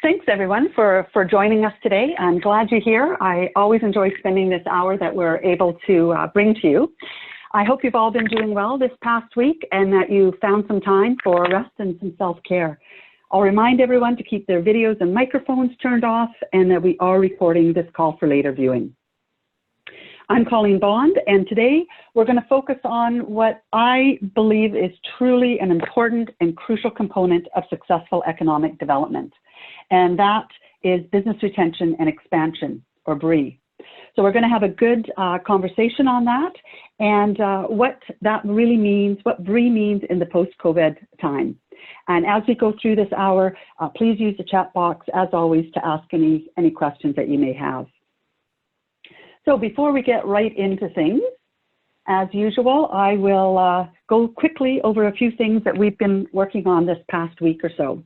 Thanks everyone for joining us today. I'm glad you're here. I always enjoy spending this hour that we're able to bring to you. I hope you've all been doing well this past week and that you found some time for rest and some self-care. I'll remind everyone to keep their videos and microphones turned off and that we are recording this call for later viewing. I'm Colleen Bond, and today we're going to focus on what I believe is truly an important and crucial component of successful economic development, and that is business retention and expansion, or BR&E. So we're going to have a good conversation on that and what that really means, what BR&E means in the post-COVID time. And as we go through this hour, please use the chat box, as always, to ask any questions that you may have. So before we get right into things, as usual, I will go quickly over a few things that we've been working on this past week or so.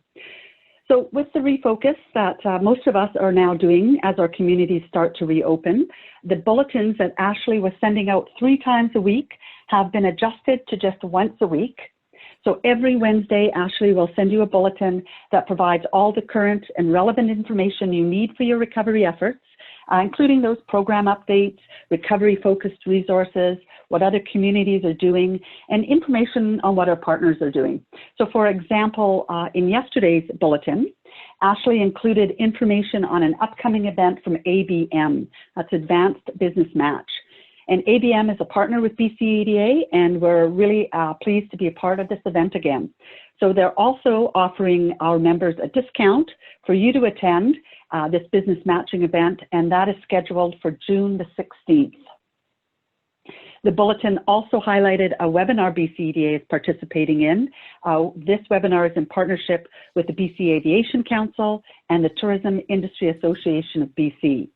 So with the refocus that most of us are now doing as our communities start to reopen, the bulletins that Ashley was sending out 3 times a week have been adjusted to just once a week. So every Wednesday, Ashley will send you a bulletin that provides all the current and relevant information you need for your recovery efforts, including those program updates, recovery-focused resources, what other communities are doing, and information on what our partners are doing. So for example, in yesterday's bulletin, Ashley included information on an upcoming event from ABM, that's Advanced Business Match. And ABM is a partner with BCEDA, and we're really pleased to be a part of this event again. So they're also offering our members a discount for you to attend this business matching event, and that is scheduled for June the 16th. The bulletin also highlighted a webinar BCEDA is participating in. This webinar is in partnership with the BC Aviation Council and the Tourism Industry Association of BC.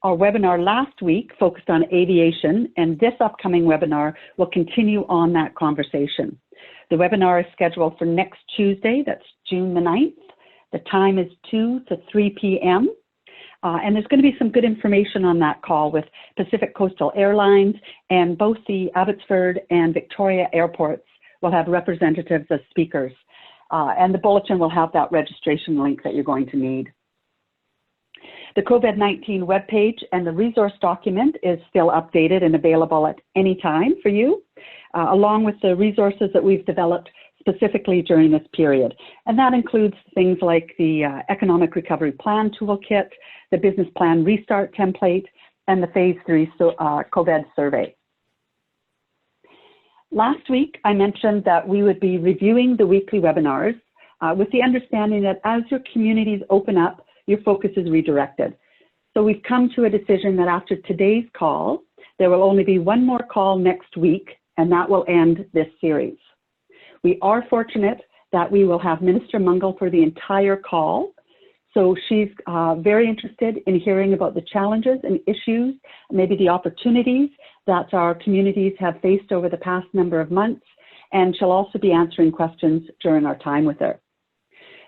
Our webinar last week focused on aviation, and this upcoming webinar will continue on that conversation. The webinar is scheduled for next Tuesday, that's June the 9th. The time is 2 to 3 p.m. And there's going to be some good information on that call with Pacific Coastal Airlines, and both the Abbotsford and Victoria airports will have representatives as speakers. And the bulletin will have that registration link that you're going to need. The COVID-19 webpage and the resource document is still updated and available at any time for you, along with the resources that we've developed specifically during this period. And that includes things like the Economic Recovery Plan Toolkit, the Business Plan Restart Template, and the Phase 3 COVID Survey. Last week, I mentioned that we would be reviewing the weekly webinars with the understanding that as your communities open up, your focus is redirected. So we've come to a decision that after today's call, there will only be one more call next week, and that will end this series. We are fortunate that we will have Minister Mungle for the entire call. So she's very interested in hearing about the challenges and issues, maybe the opportunities that our communities have faced over the past number of months, and she'll also be answering questions during our time with her.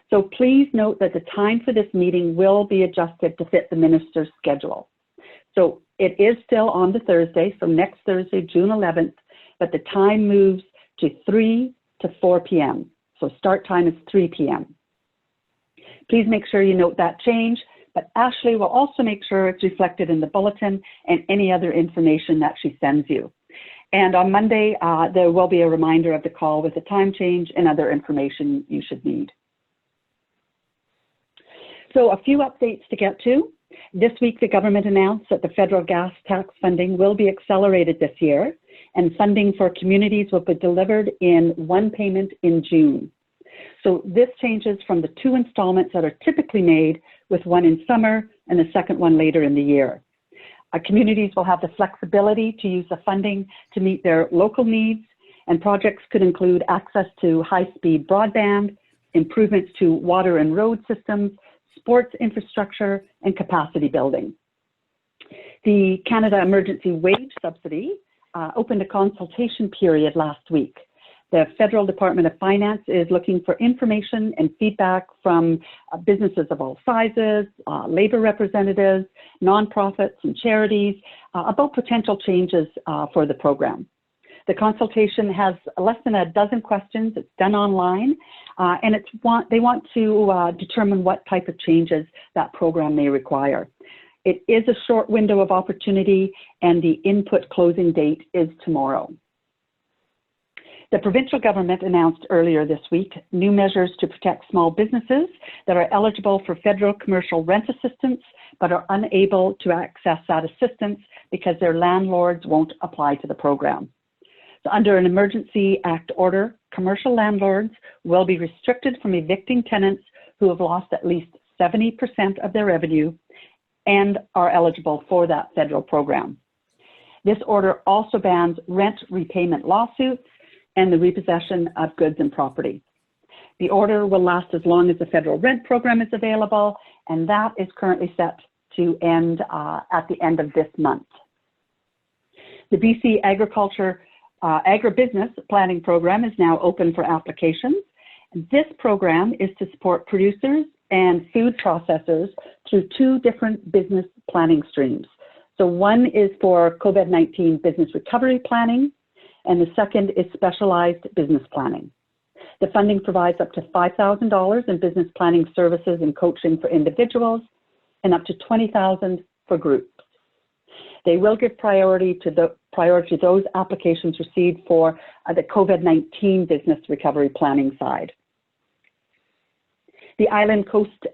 So please note that the time for this meeting will be adjusted to fit the minister's schedule. So it is still on the Thursday, so next Thursday, June 11th, but the time moves to 3 to 4 p.m. So start time is 3 p.m. Please make sure you note that change, but Ashley will also make sure it's reflected in the bulletin and any other information that she sends you. And on Monday, there will be a reminder of the call with the time change and other information you should need. So a few updates to get to. This week, the government announced that the federal gas tax funding will be accelerated this year, and funding for communities will be delivered in one payment in June. So this changes from the 2 installments that are typically made, with one in summer and the second one later in the year. Communities will have the flexibility to use the funding to meet their local needs, and projects could include access to high-speed broadband, improvements to water and road systems, sports infrastructure, and capacity building. The Canada Emergency Wage Subsidy opened a consultation period last week. The Federal Department of Finance is looking for information and feedback from businesses of all sizes, labor representatives, nonprofits, and charities about potential changes for the program. The consultation has less than a dozen questions. It's done online, and they want to determine what type of changes that program may require. It is a short window of opportunity, and the input closing date is tomorrow. The provincial government announced earlier this week new measures to protect small businesses that are eligible for federal commercial rent assistance but are unable to access that assistance because their landlords won't apply to the program. So under an Emergency Act order, commercial landlords will be restricted from evicting tenants who have lost at least 70% of their revenue and are eligible for that federal program. This order also bans rent repayment lawsuits and the repossession of goods and property. The order will last as long as the federal rent program is available, and that is currently set to end at the end of this month. The BC Agribusiness Planning Program is now open for applications. This program is to support producers and food processors through two different business planning streams. So one is for COVID-19 business recovery planning, and the second is specialized business planning. The funding provides up to $5,000 in business planning services and coaching for individuals and up to $20,000 for groups. They will give priority to those applications received for the COVID-19 business recovery planning side. The Island Coast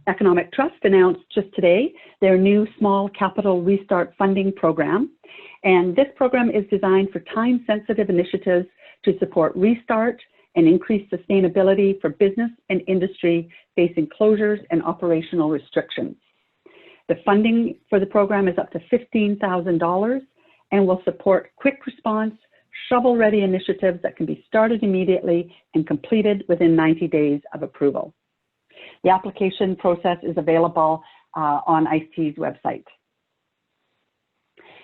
Economic Trust announced just today their new Small Capital Restart Funding Program. And this program is designed for time-sensitive initiatives to support restart and increase sustainability for business and industry facing closures and operational restrictions. The funding for the program is up to $15,000 and will support quick response, shovel-ready initiatives that can be started immediately and completed within 90 days of approval. The application process is available on ICT's website.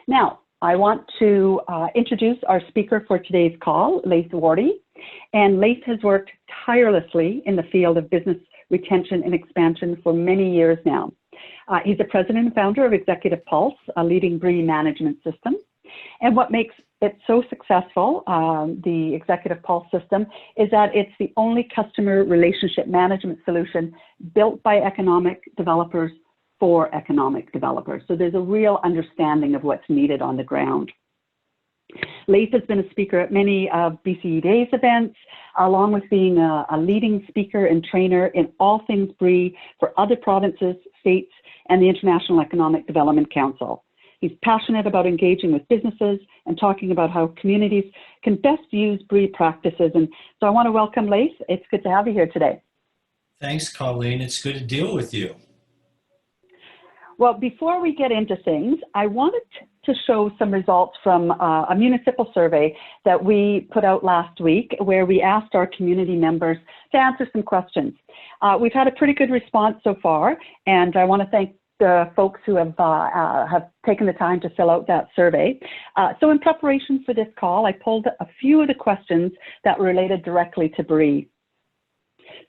Now, I want to introduce our speaker for today's call, Laith Wardi. And Laith has worked tirelessly in the field of business retention and expansion for many years now. He's the president and founder of ExecutivePulse, a leading BR&E management system. And what makes it so successful, the ExecutivePulse system, is that it's the only customer relationship management solution built by economic developers for economic developers. So there's a real understanding of what's needed on the ground. Laith has been a speaker at many of BCEDA's events, along with being a leading speaker and trainer in all things BR&E for other provinces, states, and the International Economic Development Council. He's passionate about engaging with businesses and talking about how communities can best use BR&E practices. And so I want to welcome Laith. It's good to have you here today. Thanks, Colleen. It's good to deal with you. Well, before we get into things, I wanted to show some results from a municipal survey that we put out last week, where we asked our community members to answer some questions. We've had a pretty good response so far, and I want to thank the folks who have taken the time to fill out that survey. So in preparation for this call, I pulled a few of the questions that related directly to BR&E.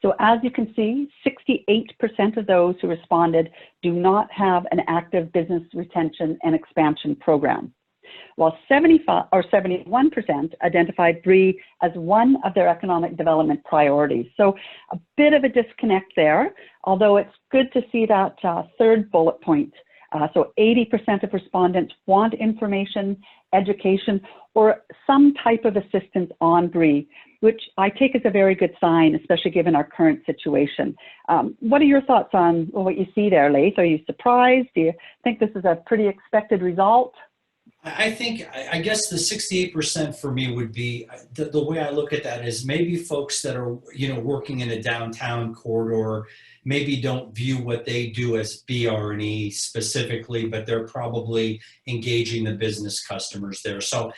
So as you can see, 68% of those who responded do not have an active business retention and expansion program, while 71% identified BR&E as one of their economic development priorities. So a bit of a disconnect there, although it's good to see that third bullet point. So 80% of respondents want information, education, or some type of assistance on BR&E, which I take as a very good sign, especially given our current situation. What are your thoughts on what you see there, Laith? Are you surprised? Do you think this is a pretty expected result? I guess the 68% for me would be, the way I look at that is maybe folks that are, working in a downtown corridor, maybe don't view what they do as BR&E specifically, but they're probably engaging the business customers there. So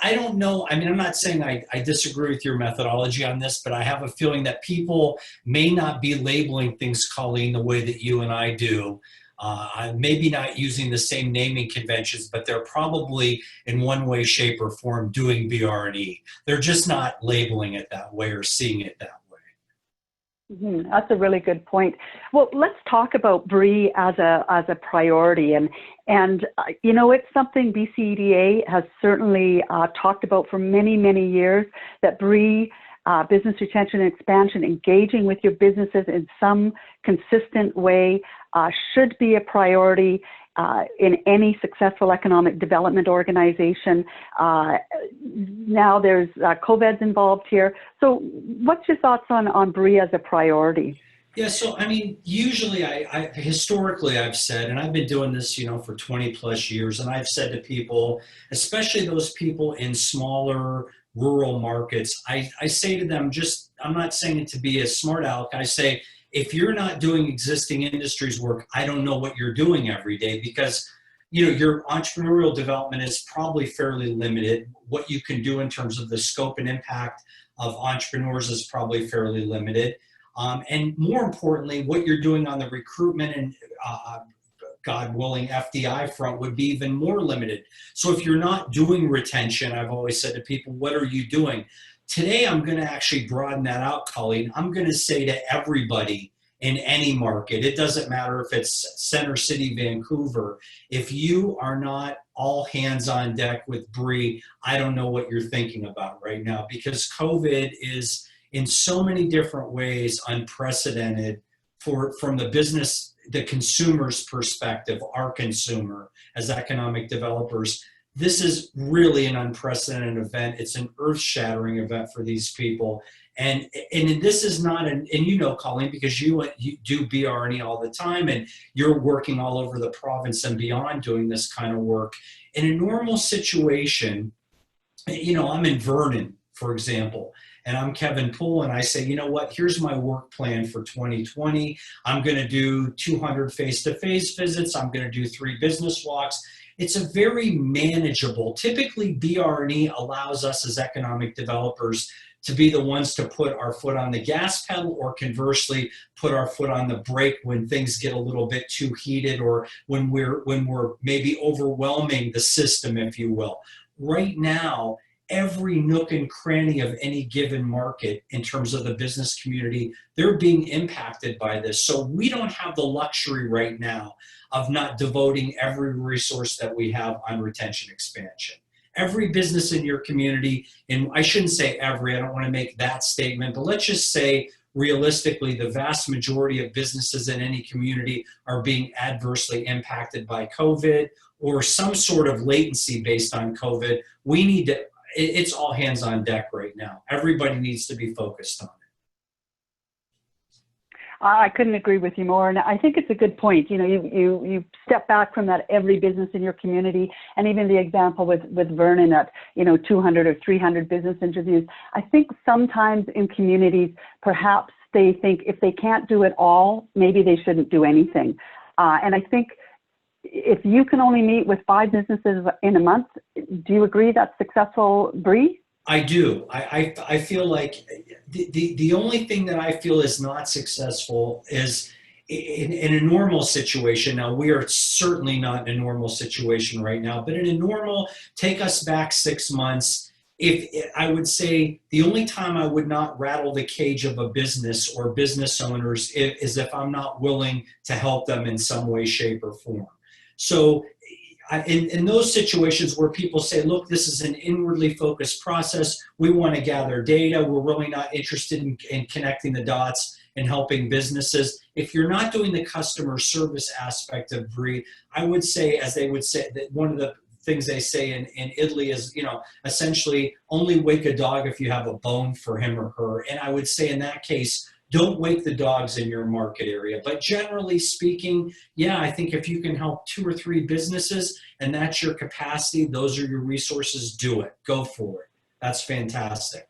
I don't know. I mean, I'm not saying I disagree with your methodology on this, but I have a feeling that people may not be labeling things, Colleen, the way that you and I do. Maybe not using the same naming conventions, but they're probably in one way, shape, or form doing BR&E. They're just not labeling it that way or seeing it that way. That's a really good point. Well, let's talk about BR&E as a priority, and it's something BCEDA has certainly talked about for many years, that BR&E, business retention and expansion, engaging with your businesses in some consistent way, should be a priority in any successful economic development organization. Now there's COVID's involved here. So what's your thoughts on BR&E as a priority? Yeah, so I mean, usually historically I've said, and I've been doing this, for 20 plus years, and I've said to people, especially those people in smaller rural markets, I say to them, I'm not saying it to be a smart aleck, I say, if you're not doing existing industries work, I don't know what you're doing every day, because your entrepreneurial development is probably fairly limited. What you can do in terms of the scope and impact of entrepreneurs is probably fairly limited. And more importantly, what you're doing on the recruitment and God willing FDI front would be even more limited. So if you're not doing retention, I've always said to people, what are you doing? Today, I'm going to actually broaden that out, Colleen. I'm going to say to everybody in any market, it doesn't matter if it's Center City, Vancouver, if you are not all hands on deck with BR&E, I don't know what you're thinking about right now, because COVID is in so many different ways unprecedented from the consumer's perspective, our consumer as economic developers. This is really an unprecedented event. It's an earth-shattering event for these people. And this is not and Colleen, because you do BR&E all the time, and you're working all over the province and beyond doing this kind of work. In a normal situation, I'm in Vernon, for example, and I'm Kevin Poole, and I say, you know what, here's my work plan for 2020. I'm going to do 200 face-to-face visits. I'm going to do 3 business walks. It's a very manageable. Typically, BR&E allows us as economic developers to be the ones to put our foot on the gas pedal, or conversely, put our foot on the brake when things get a little bit too heated, or when we're maybe overwhelming the system, if you will. Right now, every nook and cranny of any given market in terms of the business community, they're being impacted by this. So we don't have the luxury right now of not devoting every resource that we have on retention expansion. Every business in your community, and I shouldn't say every, I don't want to make that statement, but let's just say realistically, the vast majority of businesses in any community are being adversely impacted by COVID or some sort of latency based on COVID. It's all hands on deck right now. Everybody needs to be focused on it. I couldn't agree with you more, and I think it's a good point. You step back from that every business in your community, and even the example with Vernon at 200 or 300 business interviews. I think sometimes in communities, perhaps they think if they can't do it all, maybe they shouldn't do anything. And I think if you can only meet with 5 businesses in a month, do you agree that's successful, BR&E? I do. I feel like the only thing that I feel is not successful is in a normal situation. Now, we are certainly not in a normal situation right now, but in a normal, take us back 6 months, I would say the only time I would not rattle the cage of a business or business owners is if I'm not willing to help them in some way, shape, or form. So in those situations where people say, look, this is an inwardly focused process, we want to gather data, we're really not interested in connecting the dots and helping businesses. If you're not doing the customer service aspect of BR&E, I would say, as they would say, that one of the things they say in Italy is, essentially only wake a dog if you have a bone for him or her. And I would say in that case, don't wake the dogs in your market area. But generally speaking, yeah, I think if you can help 2 or 3 businesses and that's your capacity, those are your resources, do it. Go for it. That's fantastic.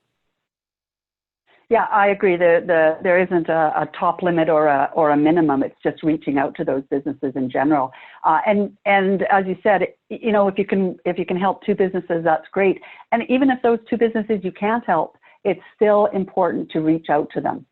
Yeah, I agree. There isn't a top limit or a minimum. It's just reaching out to those businesses in general. And as you said, if you can help 2 businesses, that's great. And even if those 2 businesses you can't help, it's still important to reach out to them.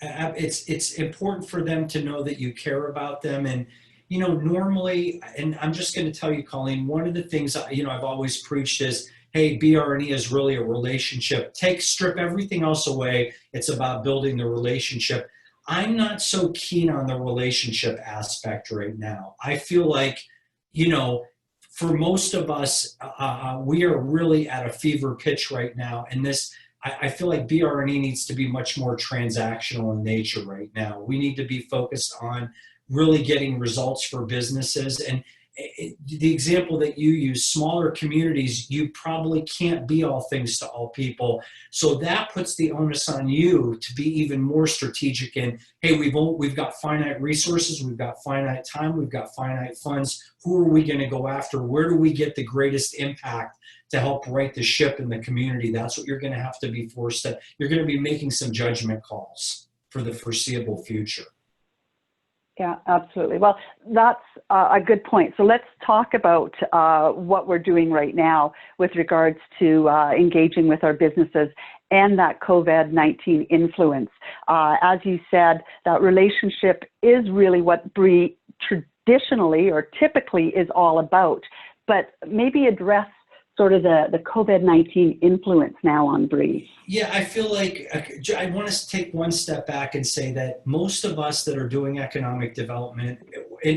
It's important for them to know that you care about them. And normally, and I'm just going to tell you, Colleen, one of the things I've always preached is hey, BR&E is really a relationship. Strip everything else away. It's about building the relationship. I'm not so keen on the relationship aspect right now. I feel like, you know, for most of us, we are really at a fever pitch right now. And I feel like BR&E needs to be much more transactional in nature right now. We need to be focused on really getting results for businesses. And the example that you use, smaller communities, you probably can't be all things to all people. So that puts the onus on you to be even more strategic in, hey, we've got finite resources, we've got finite time, we've got finite funds. Who are we going to go after? Where do we get the greatest impact to help right the ship in the community? That's what you're going to have to be forced to. You're going to be making some judgment calls for the foreseeable future. Yeah, absolutely. Well, that's a good point. So let's talk about what we're doing right now with regards to engaging with our businesses and that COVID-19 influence. As you said, that relationship is really what BRE traditionally or typically is all about, but maybe address sort of the COVID-19 influence now on BRE. Yeah, I feel like I want to take one step back and say that most of us that are doing economic development,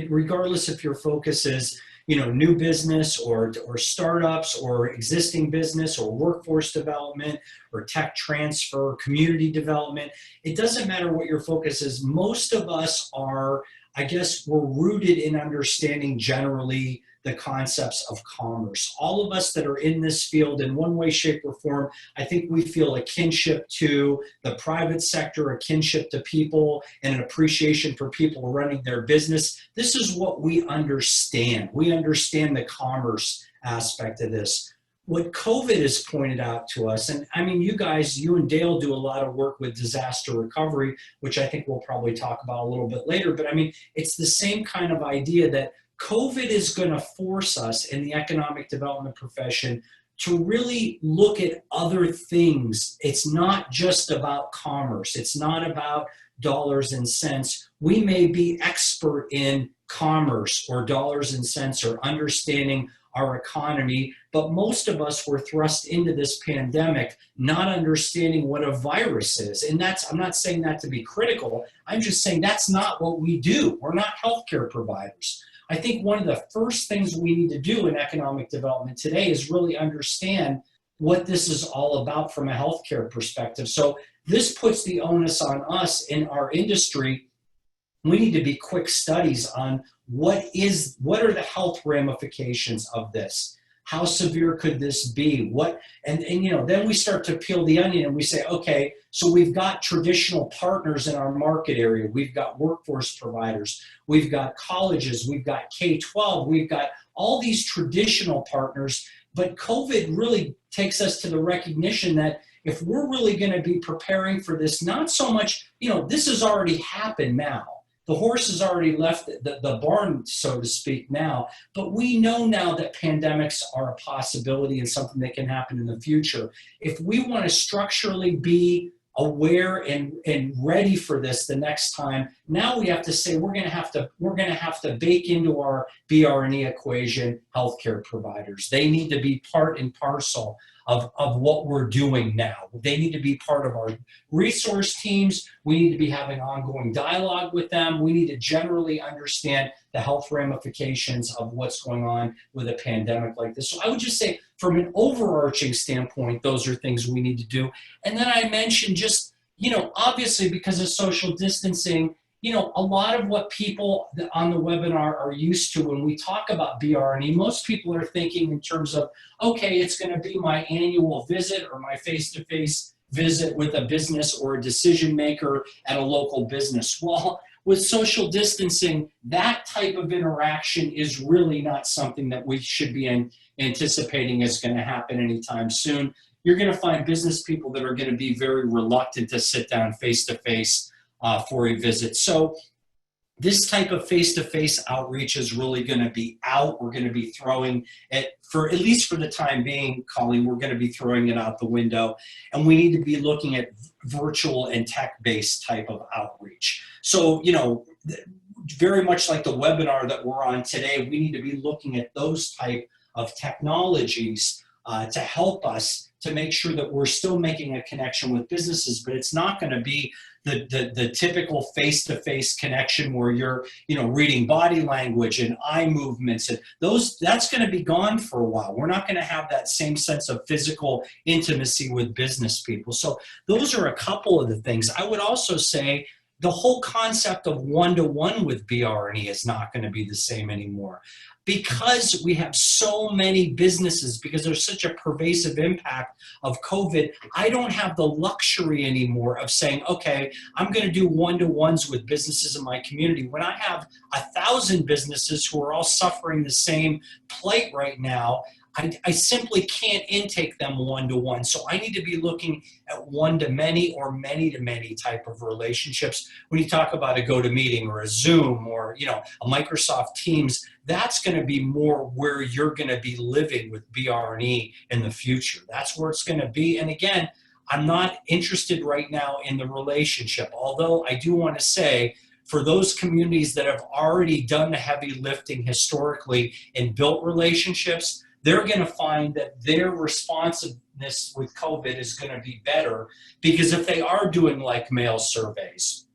regardless if your focus is, new business or startups or existing business or workforce development or tech transfer, community development, it doesn't matter what your focus is. Most of us are, I guess, we're rooted in understanding generally the concepts of commerce. All of us that are in this field in one way, shape, or form, I think we feel a kinship to the private sector, a kinship to people, and an appreciation for people running their business. This is what we understand. We understand the commerce aspect of this. What COVID has pointed out to us, and I mean, you and Dale do a lot of work with disaster recovery, which I think we'll probably talk about a little bit later, but I mean, it's the same kind of idea that COVID is going to force us in the economic development profession to really look at other things. It's not just about commerce. It's not about dollars and cents. We may be expert in commerce or dollars and cents or understanding our economy, but most of us were thrust into this pandemic not understanding what a virus is. And I'm not saying that to be critical. I'm just saying that's not what we do. We're not healthcare providers. I think one of the first things we need to do in economic development today is really understand what this is all about from a healthcare perspective. So this puts the onus on us in our industry. We need to be quick studies on what are the health ramifications of this? How severe could this be? Then we start to peel the onion and we say, okay, so we've got traditional partners in our market area. We've got workforce providers. We've got colleges. We've got K-12. We've got all these traditional partners. But COVID really takes us to the recognition that if we're really going to be preparing for this, not so much, this has already happened now. The horse has already left the barn, so to speak, now. But we know now that pandemics are a possibility and something that can happen in the future. If we want to structurally be aware and ready for this the next time, now we have to say we're going to have to bake into our BR&E equation healthcare providers. They need to be part and parcel of what we're doing now. They need to be part of our resource teams. We need to be having ongoing dialogue with them. We need to generally understand the health ramifications of what's going on with a pandemic like this. So I would just say from an overarching standpoint, those are things we need to do. And then I mentioned just, obviously because of social distancing, a lot of what people on the webinar are used to when we talk about BR&E, most people are thinking in terms of, okay, it's going to be my annual visit or my face-to-face visit with a business or a decision maker at a local business. Well, with social distancing, that type of interaction is really not something that we should be anticipating is going to happen anytime soon. You're going to find business people that are going to be very reluctant to sit down face-to-face for a visit. So this type of face-to-face outreach is really going to be out. We're going to be throwing it, for at least for the time being, Colleen, we're going to be throwing it out the window. And we need to be looking at virtual and tech-based type of outreach. So, very much like the webinar that we're on today, we need to be looking at those type of technologies to help us to make sure that we're still making a connection with businesses, but it's not going to be the typical face-to-face connection where you're, reading body language and eye movements, and that's going to be gone for a while. We're not going to have that same sense of physical intimacy with business people. So those are a couple of the things. I would also say the whole concept of one-to-one with BR&E is not going to be the same anymore. Because we have so many businesses, because there's such a pervasive impact of COVID, I don't have the luxury anymore of saying, okay, I'm going to do one-to-ones with businesses in my community. When I have 1,000 businesses who are all suffering the same plight right now, I simply can't intake them one-to-one. So I need to be looking at one-to-many or many-to-many type of relationships. When you talk about a GoToMeeting or a Zoom or a Microsoft Teams, that's going to be more where you're going to be living with BR&E in the future. That's where it's going to be. And again, I'm not interested right now in the relationship, although I do want to say, for those communities that have already done the heavy lifting historically and built relationships, they're going to find that their responsiveness with COVID is going to be better, because if they are doing like mail surveys,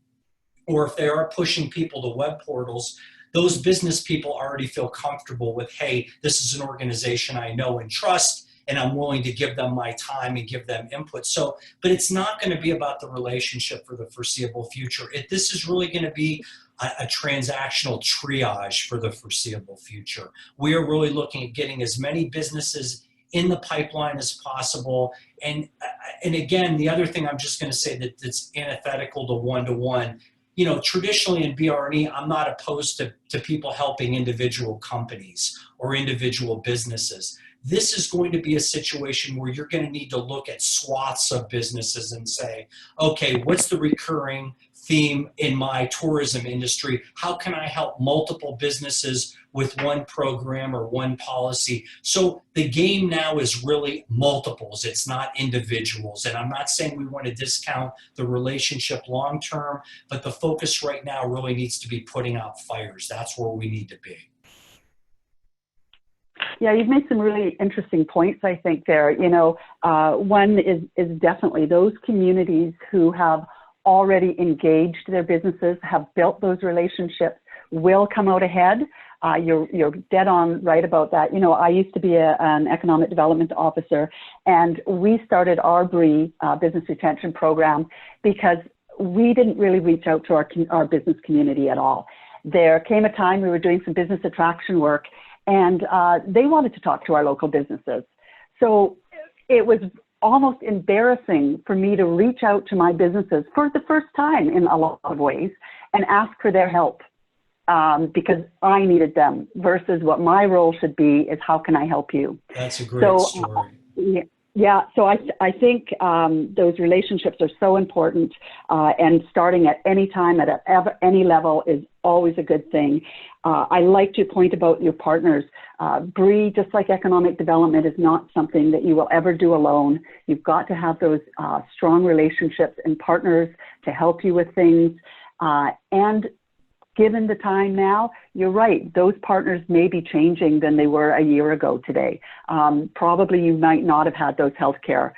or if they are pushing people to web portals, those business people already feel comfortable with, hey, this is an organization I know and trust, and I'm willing to give them my time and give them input. So, but it's not going to be about the relationship for the foreseeable future. This is really going to be a transactional triage for the foreseeable future. We are really looking at getting as many businesses in the pipeline as possible. And again, the other thing I'm just going to say that's antithetical to one-to-one, traditionally in BR&E, I'm not opposed to people helping individual companies or individual businesses. This is going to be a situation where you're going to need to look at swaths of businesses and say, okay, what's the recurring theme in my tourism industry? How can I help multiple businesses with one program or one policy? So the game now is really multiples. It's not individuals. And I'm not saying we want to discount the relationship long term, but the focus right now really needs to be putting out fires. That's where we need to be. Yeah, you've made some really interesting points, I think, there. One is definitely those communities who have already engaged their businesses, have built those relationships, will come out ahead. You're dead on right about that. I used to be an economic development officer, and we started our BR&E business retention program because we didn't really reach out to our business community at all. There came a time we were doing some business attraction work, and they wanted to talk to our local businesses. So it was almost embarrassing for me to reach out to my businesses for the first time in a lot of ways and ask for their help because I needed them, versus what my role should be is how can I help you? That's a great story. Yeah, so I think those relationships are so important, and starting at any time, at any level, is always a good thing. I like your point about your partners. BR&E, just like economic development, is not something that you will ever do alone. You've got to have those strong relationships and partners to help you with things. And given the time now, you're right, those partners may be changing than they were a year ago today. Probably you might not have had those healthcare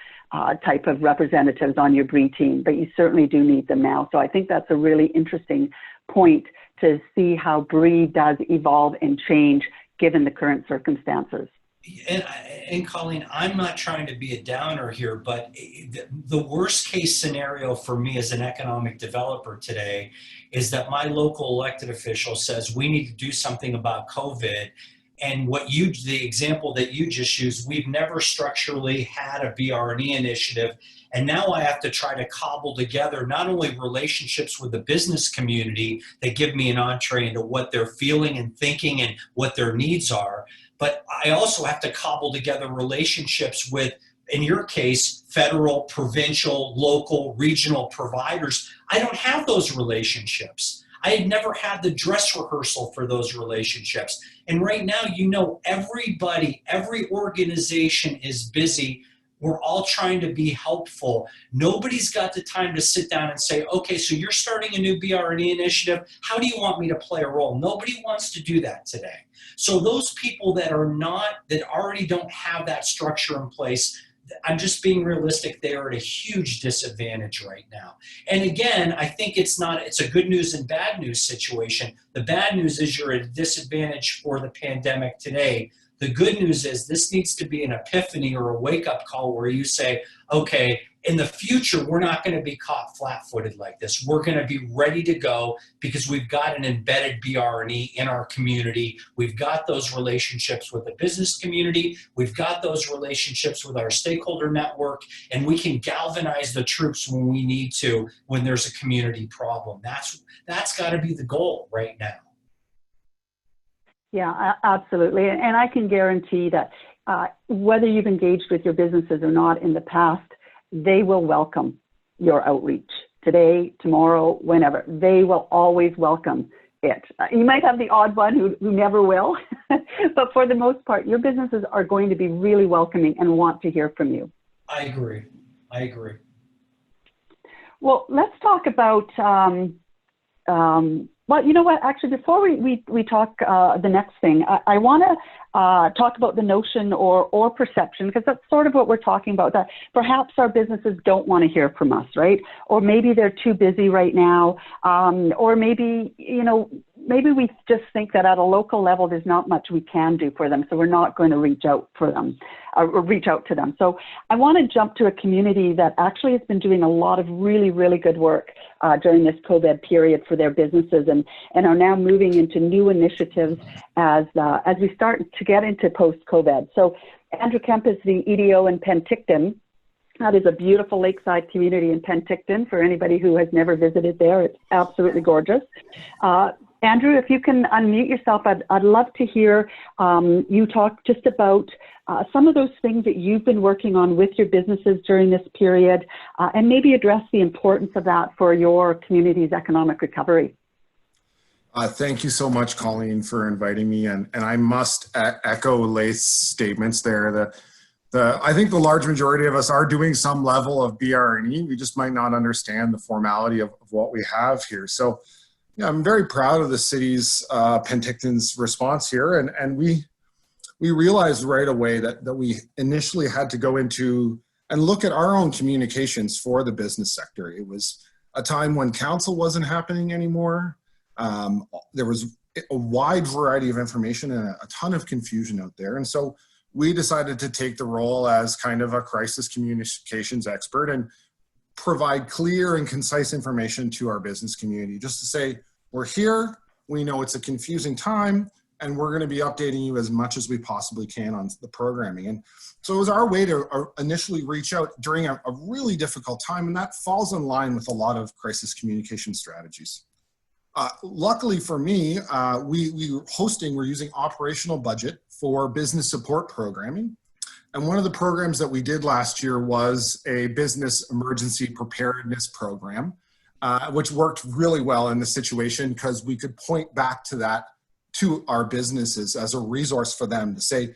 type of representatives on your BR&E team, but you certainly do need them now. So I think that's a really interesting point to see how BR&E does evolve and change given the current circumstances. And Colleen, I'm not trying to be a downer here, but the worst case scenario for me as an economic developer today is that my local elected official says we need to do something about COVID. And the example that you just used, we've never structurally had a BR&E initiative. And now I have to try to cobble together not only relationships with the business community that give me an entree into what they're feeling and thinking and what their needs are, but I also have to cobble together relationships with, in your case, federal, provincial, local, regional providers. I don't have those relationships. I had never had the dress rehearsal for those relationships. And right now, everybody, every organization is busy We're all trying to be helpful. Nobody's got the time to sit down and say, okay, so you're starting a new BR&E initiative. How do you want me to play a role? Nobody wants to do that today. So those people that already don't have that structure in place, I'm just being realistic, they are at a huge disadvantage right now. And again, I think it's a good news and bad news situation. The bad news is you're at a disadvantage for the pandemic today. The good news is this needs to be an epiphany or a wake-up call where you say, okay, in the future, we're not going to be caught flat-footed like this. We're going to be ready to go because we've got an embedded BR&E in our community. We've got those relationships with the business community. We've got those relationships with our stakeholder network, and we can galvanize the troops when we need to, when there's a community problem. That's got to be the goal right now. Yeah, absolutely. And I can guarantee that whether you've engaged with your businesses or not in the past, they will welcome your outreach today, tomorrow, whenever. They will always welcome it. You might have the odd one who never will, but for the most part, your businesses are going to be really welcoming and want to hear from you. I agree. Well, let's talk about well, you know what, actually, before we talk the next thing, I want to talk about the notion or perception, because that's sort of what we're talking about, that perhaps our businesses don't want to hear from us, right? Or maybe they're too busy right now, or maybe, maybe we just think that at a local level, there's not much we can do for them, so we're not going to reach out for them, or reach out to them. So I want to jump to a community that actually has been doing a lot of really, really good work during this COVID period for their businesses, and are now moving into new initiatives as we start to get into post-COVID. So Andrew Kemp is the EDO in Penticton. That is a beautiful lakeside community in Penticton. For anybody who has never visited there, it's absolutely gorgeous. Andrew, if you can unmute yourself, I'd love to hear you talk just about some of those things that you've been working on with your businesses during this period, and maybe address the importance of that for your community's economic recovery. Thank you so much, Colleen, for inviting me. And I must echo Laith's statements there. I think the large majority of us are doing some level of BR&E. We just might not understand the formality of what we have here. So yeah, I'm very proud of the city's Penticton's response here. And we realized right away that we initially had to go into and look at our own communications for the business sector. It was a time when council wasn't happening anymore. There was a wide variety of information and a ton of confusion out there. And so we decided to take the role as kind of a crisis communications expert and provide clear and concise information to our business community, just to say, we're here, we know it's a confusing time, and we're going to be updating you as much as we possibly can on the programming. And so it was our way to initially reach out during a really difficult time, and that falls in line with a lot of crisis communication strategies. Luckily for me, we're using operational budget for business support programming. And one of the programs that we did last year was a business emergency preparedness program, which worked really well in the situation because we could point back to that to our businesses as a resource for them to say,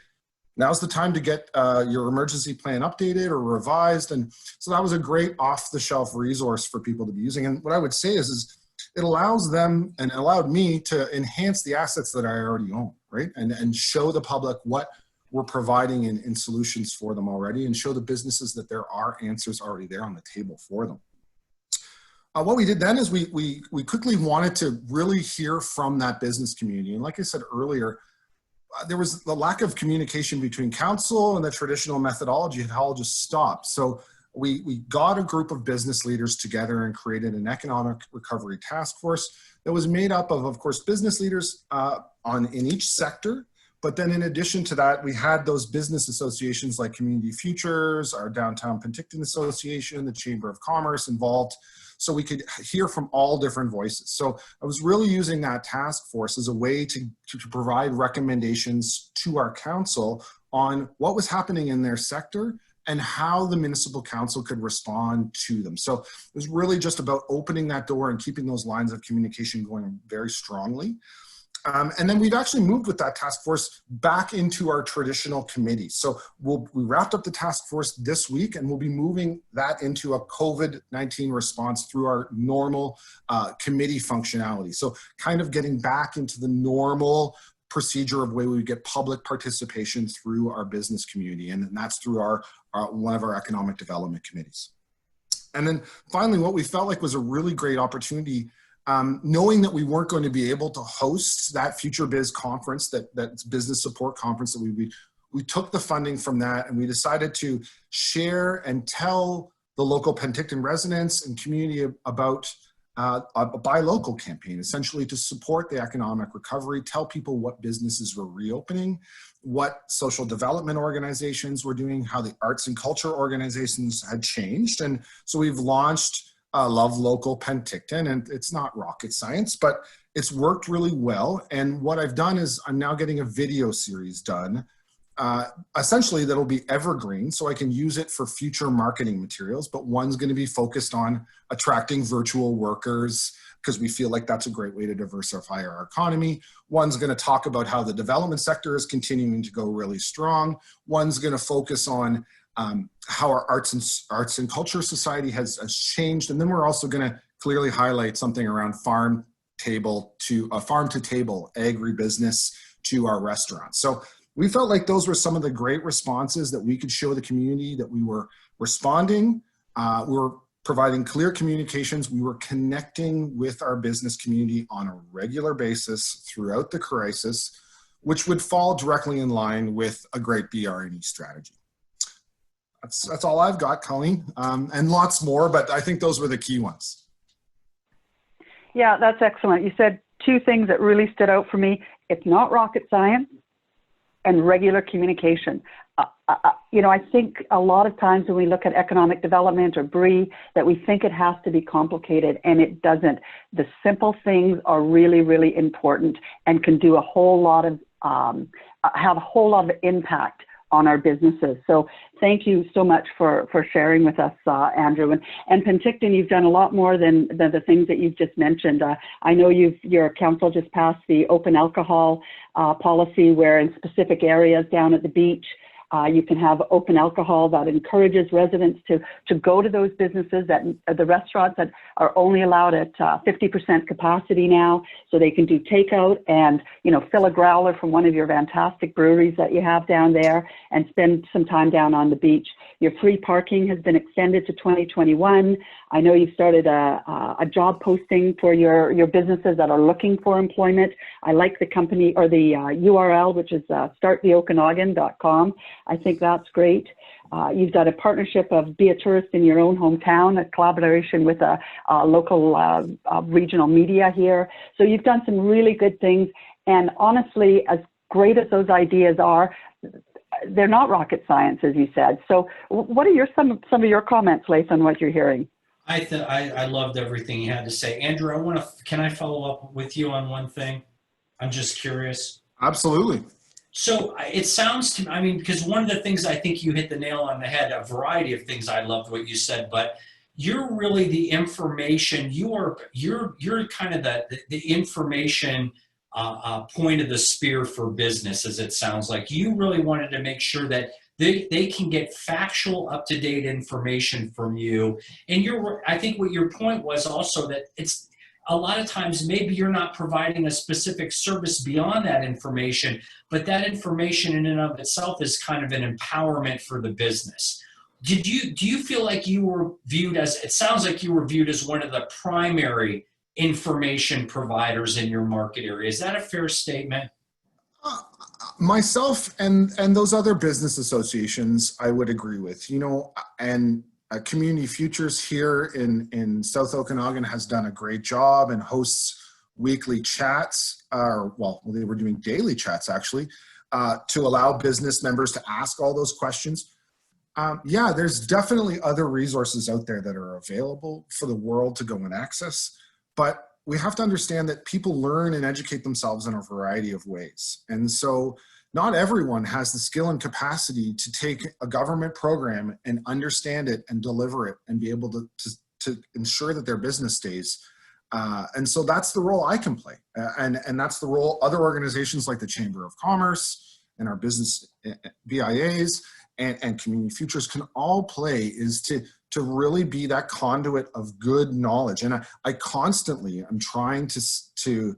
now's the time to get your emergency plan updated or revised. And so that was a great off-the-shelf resource for people to be using. And what I would say is it allows them and allowed me to enhance the assets that I already own, right? And show the public what we're providing in solutions for them already, and show the businesses that there are answers already there on the table for them. What we did then is we quickly wanted to really hear from that business community. And like I said earlier, there was the lack of communication between council and the traditional methodology had all just stopped. So we got a group of business leaders together and created an economic recovery task force that was made up of course, business leaders in each sector. But then in addition to that, we had those business associations like Community Futures, our Downtown Penticton Association, the Chamber of Commerce involved, so we could hear from all different voices. So I was really using that task force as a way to provide recommendations to our council on what was happening in their sector and how the municipal council could respond to them. So it was really just about opening that door and keeping those lines of communication going very strongly. And then we've actually moved with that task force back into our traditional committees. So we wrapped up the task force this week, and we'll be moving that into a COVID-19 response through our normal committee functionality. So kind of getting back into the normal procedure of way we get public participation through our business community, and that's through our one of our economic development committees. And then finally, what we felt like was a really great opportunity, knowing that we weren't going to be able to host that Future Biz conference, that business support conference that we took the funding from that, and we decided to share and tell the local Penticton residents and community about a buy local campaign, essentially to support the economic recovery, tell people what businesses were reopening, what social development organizations were doing, how the arts and culture organizations had changed. And so we've launched Love Local Penticton, and it's not rocket science, but it's worked really well. And what I've done is I'm now getting a video series done, essentially that'll be evergreen, so I can use it for future marketing materials, but one's going to be focused on attracting virtual workers, because we feel like that's a great way to diversify our economy. One's going to talk about how the development sector is continuing to go really strong. One's going to focus on how our arts and culture society has changed. And then we're also going to clearly highlight something around farm to table agribusiness to our restaurants. So we felt like those were some of the great responses that we could show the community, that we were responding, we were providing clear communications, we were connecting with our business community on a regular basis throughout the crisis, which would fall directly in line with a great BR&E strategy. That's all I've got, Colleen, and lots more, but I think those were the key ones. Yeah, that's excellent. You said two things that really stood out for me. It's not rocket science, and regular communication. You know, I think a lot of times when we look at economic development or BR&E, that we think it has to be complicated, and it doesn't. The simple things are really, really important and can do a whole lot of, have a whole lot of impact on our businesses. So thank you so much for sharing with us, Andrew. And Penticton, you've done a lot more than the things that you've just mentioned. I know your council just passed the open alcohol policy, where in specific areas down at the beach, you can have open alcohol. That encourages residents to go to those businesses, that the restaurants that are only allowed at 50% capacity now, so they can do takeout and, you know, fill a growler from one of your fantastic breweries that you have down there and spend some time down on the beach. Your free parking has been extended to 2021. I know you've started a job posting for your businesses that are looking for employment. I like the company or the URL, which is starttheokanagan.com. I think that's great. You've got a partnership of Be a Tourist in Your Own Hometown, a collaboration with a local regional media here. So you've done some really good things. And honestly, as great as those ideas are, they're not rocket science, as you said. So what are some of your comments, Laith, on what you're hearing? I loved everything you had to say. Andrew, can I follow up with you on one thing? I'm just curious. Absolutely. So it sounds to me, I mean, because one of the things I think you hit the nail on the head, a variety of things, I loved what you said, but you're really the information, you're kind of the information point of the spear for business, as it sounds like. You really wanted to make sure that they can get factual, up-to-date information from you. And I think what your point was also that it's a lot of times maybe you're not providing a specific service beyond that information, but that information in and of itself is kind of an empowerment for the business. Do you feel like you were viewed as, it sounds like you were viewed as one of the primary information providers in your market area? Is that a fair statement? Myself and those other business associations, I would agree with, you know, and Community Futures here in South Okanagan has done a great job and hosts weekly chats, well, they were doing daily chats actually, to allow business members to ask all those questions. Yeah, there's definitely other resources out there that are available for the world to go and access, but we have to understand that people learn and educate themselves in a variety of ways. And so not everyone has the skill and capacity to take a government program and understand it and deliver it and be able to ensure that their business stays And so that's the role I can play. And that's the role other organizations like the Chamber of Commerce and our business BIAs and Community Futures can all play, is to really be that conduit of good knowledge. And I constantly am trying to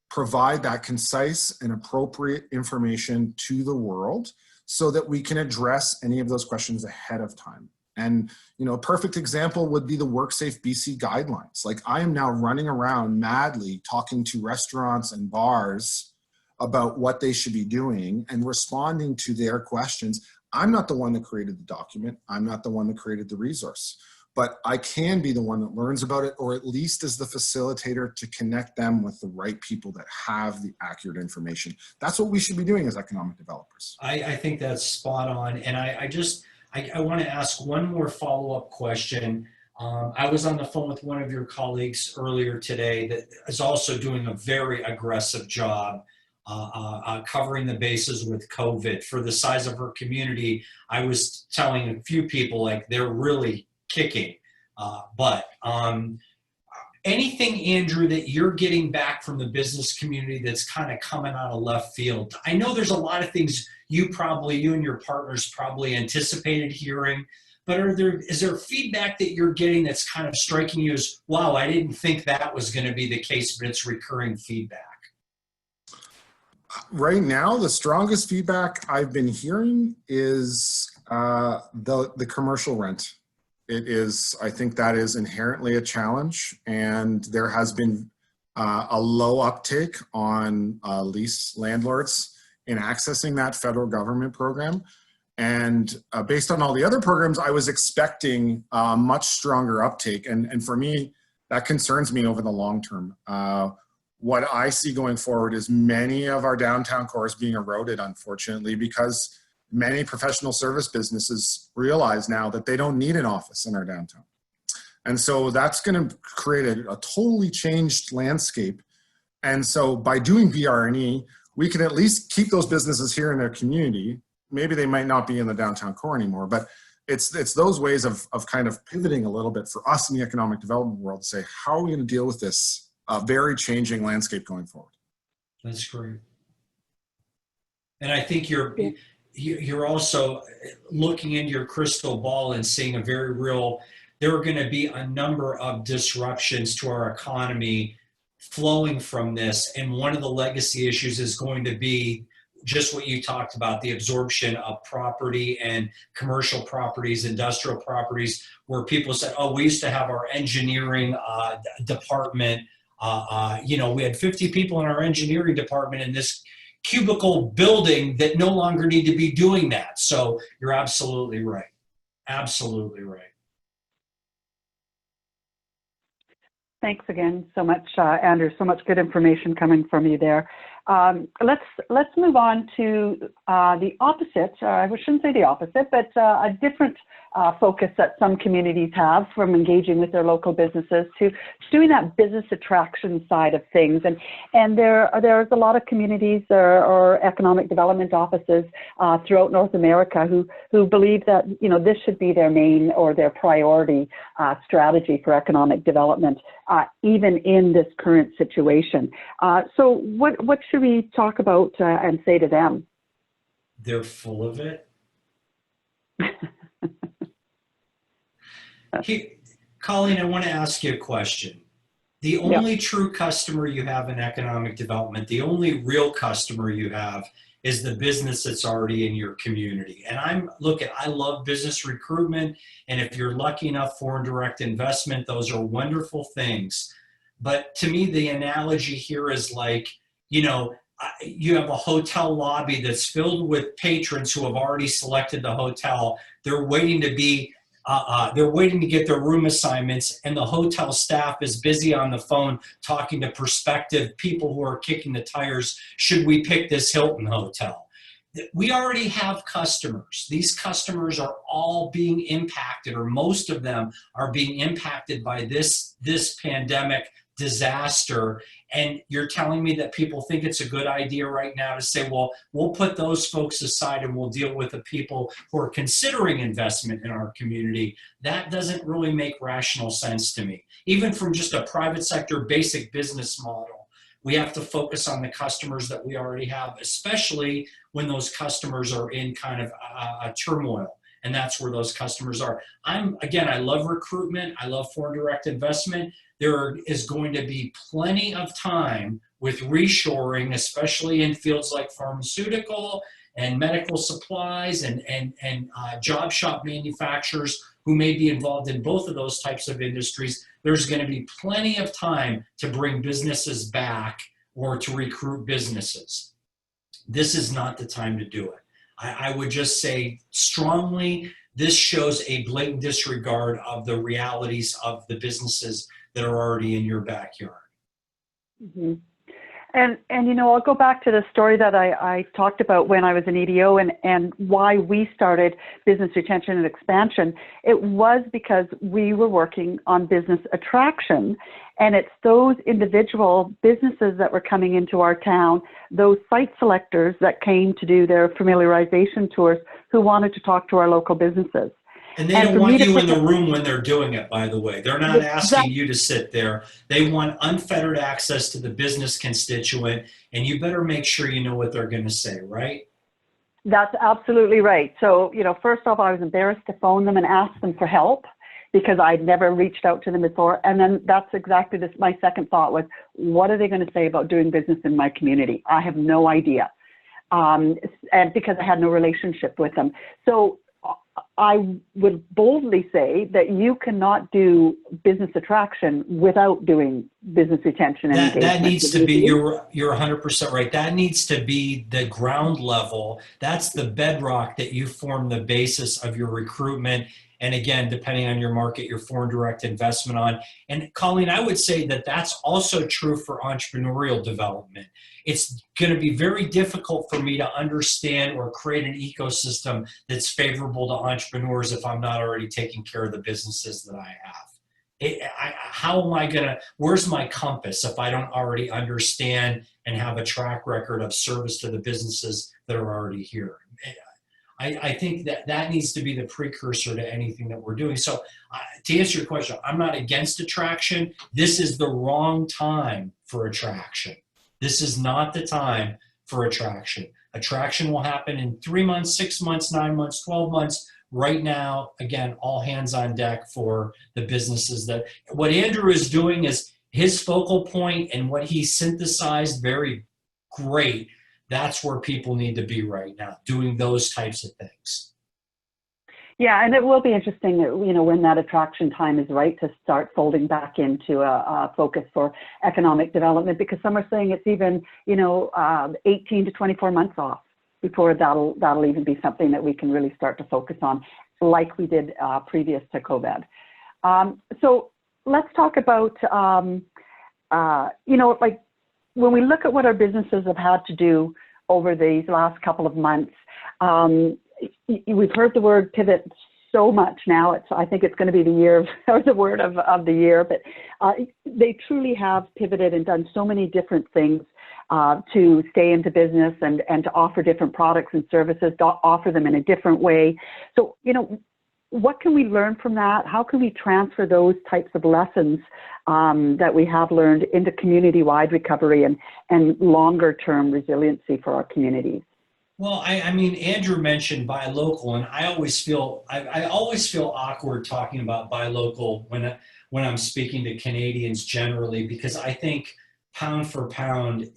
provide that concise and appropriate information to the world so that we can address any of those questions ahead of time. And, you know, a perfect example would be the WorkSafe BC guidelines. Like, I am now running around madly talking to restaurants and bars about what they should be doing and responding to their questions. I'm not the one that created the document. I'm not the one that created the resource, but I can be the one that learns about it, or at least as the facilitator to connect them with the right people that have the accurate information. That's what we should be doing as economic developers. I think that's spot on. And I want to ask one more follow-up question. I was on the phone with one of your colleagues earlier today that is also doing a very aggressive job covering the bases with COVID. For the size of her community, I was telling a few people, like, they're really kicking. But anything, Andrew, that you're getting back from the business community that's kind of coming out of left field? I know there's a lot of things you and your partners probably anticipated hearing, but is there feedback that you're getting that's kind of striking you as, wow, I didn't think that was going to be the case, but it's recurring feedback? Right now, the strongest feedback I've been hearing is the commercial rent. It is, I think that is inherently a challenge, and there has been a low uptake on lease landlords in accessing that federal government program. And based on all the other programs, I was expecting much stronger uptake. And for me, that concerns me over the long term. What I see going forward is many of our downtown cores being eroded, unfortunately, because many professional service businesses realize now that they don't need an office in our downtown. And so that's going to create a totally changed landscape. And so by doing BR&E, we can at least keep those businesses here in their community. Maybe they might not be in the downtown core anymore, but it's those ways of kind of pivoting a little bit for us in the economic development world to say, how are we going to deal with this very changing landscape going forward? That's great. And I think you're also looking into your crystal ball and seeing a very real, there are going to be a number of disruptions to our economy flowing from this. And one of the legacy issues is going to be just what you talked about, the absorption of property and commercial properties, industrial properties, where people said, oh, we used to have our engineering department. We had 50 people in our engineering department in this cubicle building that no longer need to be doing that. So you're absolutely right. Absolutely right. Thanks again so much, Andrew. So much good information coming from you there. Let's move on to the opposite. I shouldn't say the opposite, but a different focus that some communities have from engaging with their local businesses to doing that business attraction side of things. And there's a lot of communities or economic development offices throughout North America who believe that, you know, this should be their main or their priority strategy for economic development, even in this current situation. So what should we talk about and say to them? They're full of it. Colleen, I want to ask you a question. The only true customer you have in economic development, the only real customer you have, is the business that's already in your community. And I love business recruitment. And if you're lucky enough, foreign direct investment, those are wonderful things. But to me, the analogy here is like, you know, you have a hotel lobby that's filled with patrons who have already selected the hotel. They're waiting to get their room assignments, and the hotel staff is busy on the phone talking to prospective people who are kicking the tires. Should we pick this Hilton hotel? We already have customers. These customers are all being impacted, or most of them are being impacted by this pandemic disaster. And you're telling me that people think it's a good idea right now to say, well, we'll put those folks aside and we'll deal with the people who are considering investment in our community. That doesn't really make rational sense to me. Even from just a private sector basic business model, we have to focus on the customers that we already have, especially when those customers are in kind of a turmoil. And that's where those customers are. I love recruitment. I love foreign direct investment. There is going to be plenty of time with reshoring, especially in fields like pharmaceutical and medical supplies and job shop manufacturers who may be involved in both of those types of industries. There's going to be plenty of time to bring businesses back or to recruit businesses. This is not the time to do it. I would just say strongly, this shows a blatant disregard of the realities of the businesses that are already in your backyard. Mm-hmm. And I'll go back to the story that I talked about when I was an EDO and why we started business retention and expansion. It was because we were working on business attraction, and it's those individual businesses that were coming into our town, those site selectors that came to do their familiarization tours who wanted to talk to our local businesses. And they don't want you in the room when they're doing it, by the way. They're not asking you to sit there. They want unfettered access to the business constituent, and you better make sure you know what they're going to say, right? That's absolutely right. So, first off, I was embarrassed to phone them and ask them for help because I'd never reached out to them before. And then that's exactly this. My second thought was, what are they going to say about doing business in my community? I have no idea. And because I had no relationship with them. So I would boldly say that you cannot do business attraction without doing business retention and engagement. That needs to be, you're 100% right. That needs to be the ground level. That's the bedrock that you form the basis of your recruitment. And again, depending on your market, your foreign direct investment on. And Colleen, I would say that that's also true for entrepreneurial development. It's going to be very difficult for me to understand or create an ecosystem that's favorable to entrepreneurs if I'm not already taking care of the businesses that I have. How am I going to, where's my compass if I don't already understand and have a track record of service to the businesses that are already here? I think that needs to be the precursor to anything that we're doing. So to answer your question, I'm not against attraction. This is the wrong time for attraction. This is not the time for attraction. Attraction will happen in 3 months, 6 months, 9 months, 12 months. Right now, again, all hands on deck for the businesses that, what Andrew is doing is his focal point and what he synthesized very great. That's where people need to be right now, doing those types of things. Yeah, and it will be interesting, when that attraction time is right to start folding back into a focus for economic development, because some are saying it's even, 18 to 24 months off before that'll even be something that we can really start to focus on, like we did previous to COVID. So let's talk about, like when we look at what our businesses have had to do over these last couple of months. We've heard the word pivot so much now. I think it's going to be the year or the word of the year, but they truly have pivoted and done so many different things to stay into business and to offer different products and services, to offer them in a different way. So, what can we learn from that? How can we transfer those types of lessons that we have learned into community-wide recovery and longer-term resiliency for our communities? Well, I mean, Andrew mentioned buy local, and I always feel awkward talking about buy local when I'm speaking to Canadians generally, because I think pound for pound,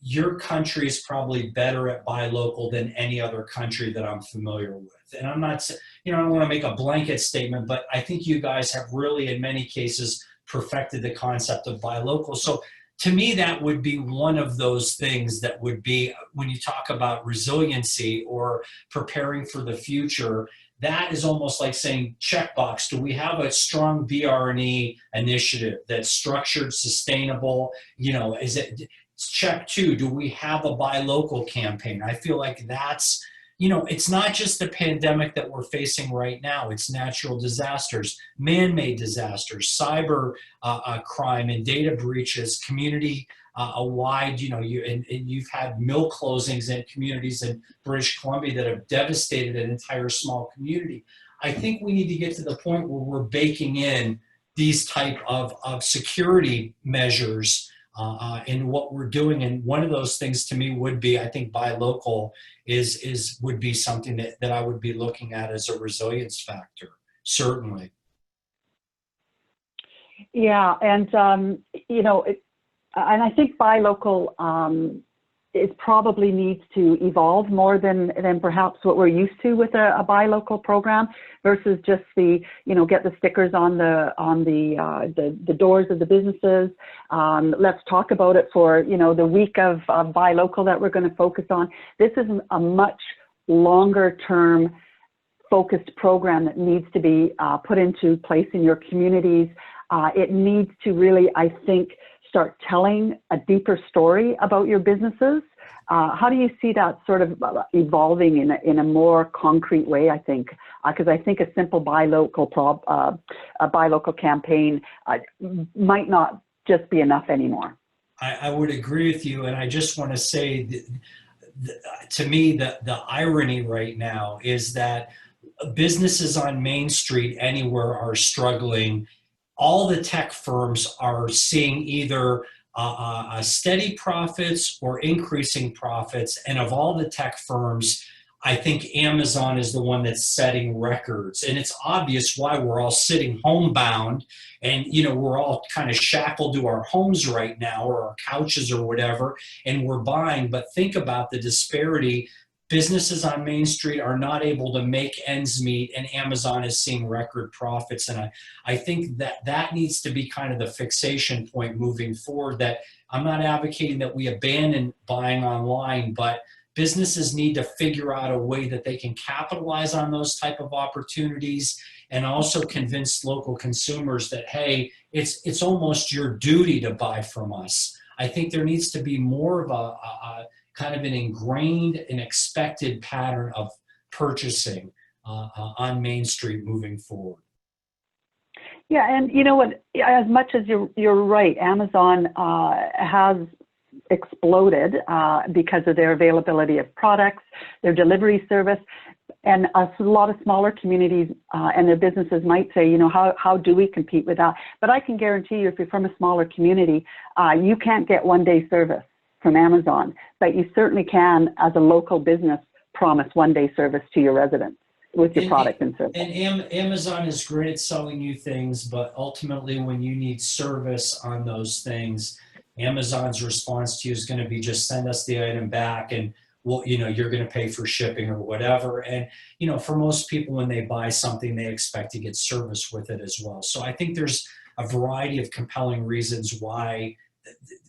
your country is probably better at buy local than any other country that I'm familiar with. And I'm not, I don't want to make a blanket statement, but I think you guys have really, in many cases, perfected the concept of buy local. So to me, that would be one of those things that would be, when you talk about resiliency or preparing for the future, that is almost like saying, checkbox, do we have a strong BR&E initiative that's structured, sustainable? Is it check 2, do we have a buy local campaign? I feel like that's it's not just the pandemic that we're facing right now. It's natural disasters, man-made disasters, cyber crime and data breaches, community a wide, and you've had mill closings in communities in British Columbia that have devastated an entire small community. I think we need to get to the point where we're baking in these type of security measures in what we're doing. And one of those things to me would be, I think buy local would be something that I would be looking at as a resilience factor, certainly. Yeah, and and I think buy local it probably needs to evolve more than perhaps what we're used to with a buy local program versus just the get the stickers on the doors of the businesses. Let's talk about it for the week of buy local that we're going to focus on. This is a much longer term focused program that needs to be put into place in your communities. It needs to really, I think, start telling a deeper story about your businesses. How do you see that sort of evolving in a more concrete way, I think? Because I think a simple buy local campaign might not just be enough anymore. I would agree with you. And I just want to say, to me, the irony right now is that businesses on Main Street anywhere are struggling. All the tech firms are seeing either steady profits or increasing profits. And of all the tech firms, I think Amazon is the one that's setting records. And it's obvious why. We're all sitting homebound and, we're all kind of shackled to our homes right now, or our couches or whatever, and we're buying. But think about the disparity. Businesses on Main Street are not able to make ends meet, and Amazon is seeing record profits. And I think that needs to be kind of the fixation point moving forward, that I'm not advocating that we abandon buying online, but businesses need to figure out a way that they can capitalize on those type of opportunities, and also convince local consumers that, hey, it's almost your duty to buy from us. I think there needs to be more of a kind of an ingrained and expected pattern of purchasing on Main Street moving forward. Yeah, and you know what, as much as you're right, Amazon has exploded because of their availability of products, their delivery service, and a lot of smaller communities and their businesses might say, how do we compete with that? But I can guarantee you, if you're from a smaller community, you can't get one-day service from Amazon, but you certainly can, as a local business, promise one-day service to your residents with your product and service. And Amazon is great at selling you things, but ultimately when you need service on those things, Amazon's response to you is going to be just send us the item back, and well, you're going to pay for shipping or whatever. And, for most people, when they buy something, they expect to get service with it as well. So I think there's a variety of compelling reasons why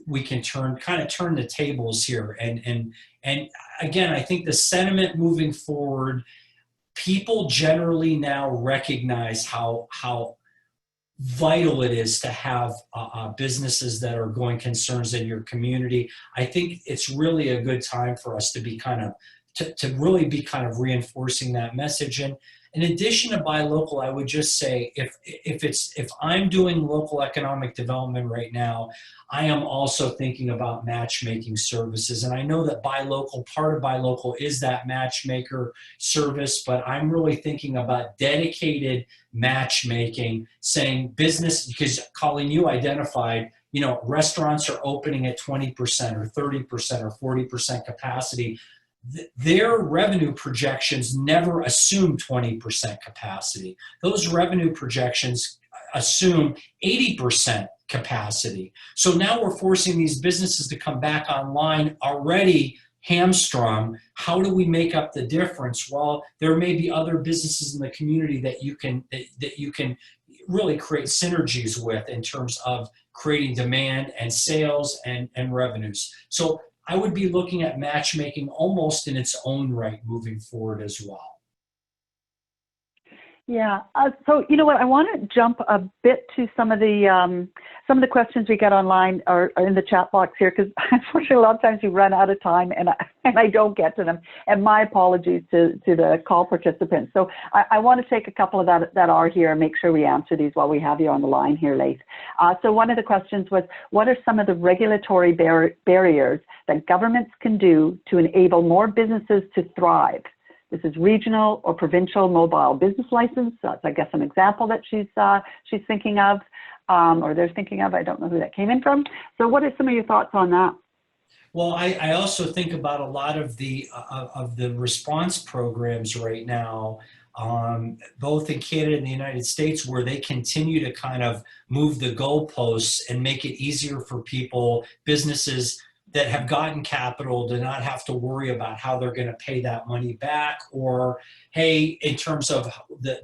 we can turn the tables here. And again, I think the sentiment moving forward, people generally now recognize how vital it is to have businesses that are going concerns in your community. I think it's really a good time for us to be to really be reinforcing that message. And in addition to buy local, I would just say, if I'm doing local economic development right now, I am also thinking about matchmaking services. And I know that part of buy local is that matchmaker service, but I'm really thinking about dedicated matchmaking, saying business, because Colleen, you identified, restaurants are opening at 20% or 30% or 40% capacity. Their revenue projections never assume 20% capacity. Those revenue projections assume 80% capacity. So now we're forcing these businesses to come back online already hamstrung. How do we make up the difference? Well, there may be other businesses in the community that you can really create synergies with in terms of creating demand and sales and revenues. So I would be looking at matchmaking almost in its own right moving forward as well. Yeah. So you know what? I want to jump a bit to some of the questions we get online or in the chat box here, because unfortunately a lot of times we run out of time and I don't get to them. And my apologies to the call participants. So I want to take a couple of that are here and make sure we answer these while we have you on the line here, Laith. So one of the questions was, what are some of the regulatory barriers that governments can do to enable more businesses to thrive? This is regional or provincial mobile business license. That's, I guess, an example that she's thinking of, or they're thinking of. I don't know who that came in from. So what are some of your thoughts on that? Well, I also think about a lot of the response programs right now, both in Canada and the United States, where they continue to kind of move the goalposts and make it easier for people, businesses that have gotten capital, to not have to worry about how they're going to pay that money back, or hey, in terms of the